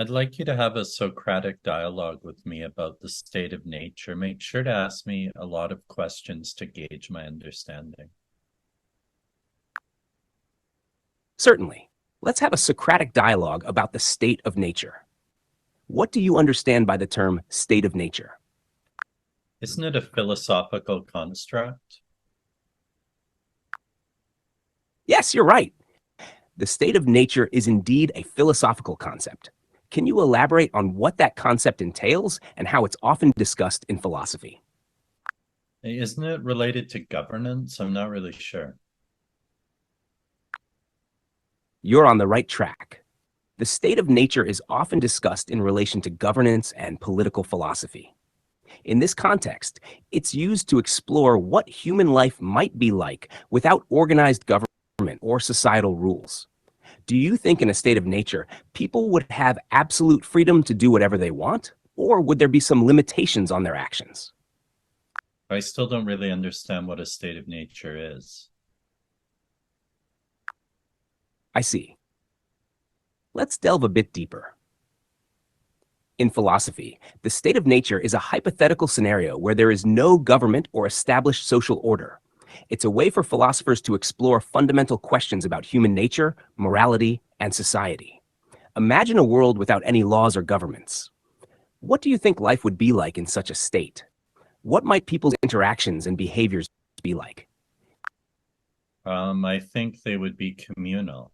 I'd like you to have a Socratic dialogue with me about the state of nature. Make sure to ask me a lot of questions to gauge my understanding. Certainly. Let's have a Socratic dialogue about the state of nature. What do you understand by the term state of nature? Isn't it a philosophical construct? Yes, you're right. The state of nature is indeed a philosophical concept. Can you elaborate on what that concept entails and how it's often discussed in philosophy? Isn't it related to governance? I'm not really sure. You're on the right track. The state of nature is often discussed in relation to governance and political philosophy. In this context, it's used to explore what human life might be like without organized government or societal rules. Do you think in a state of nature, people would have absolute freedom to do whatever they want? Or would there be some limitations on their actions? I still don't really understand what a state of nature is. I see. Let's delve a bit deeper. In philosophy, the state of nature is a hypothetical scenario where there is no government or established social order. It's a way for philosophers to explore fundamental questions about human nature, morality, and society. Imagine a world without any laws or governments. What do you think life would be like in such a state? What might people's interactions and behaviors be like? I think they would be communal.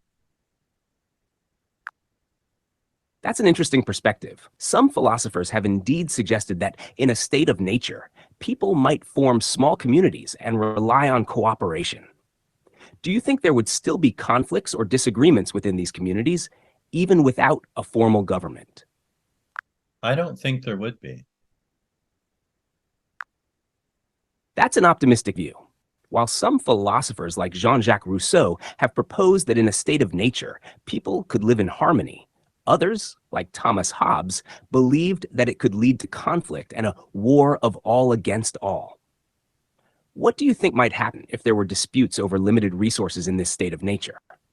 That's an interesting perspective. Some philosophers have indeed suggested that in a state of nature, people might form small communities and rely on cooperation. Do you think there would still be conflicts or disagreements within these communities, even without a formal government? I don't think there would be. That's an optimistic view. While some philosophers like Jean-Jacques Rousseau have proposed that in a state of nature, people could live in harmony, others, like Thomas Hobbes, believed that it could lead to conflict and a war of all against all. What do you think might happen if there were disputes over limited resources in this state of nature?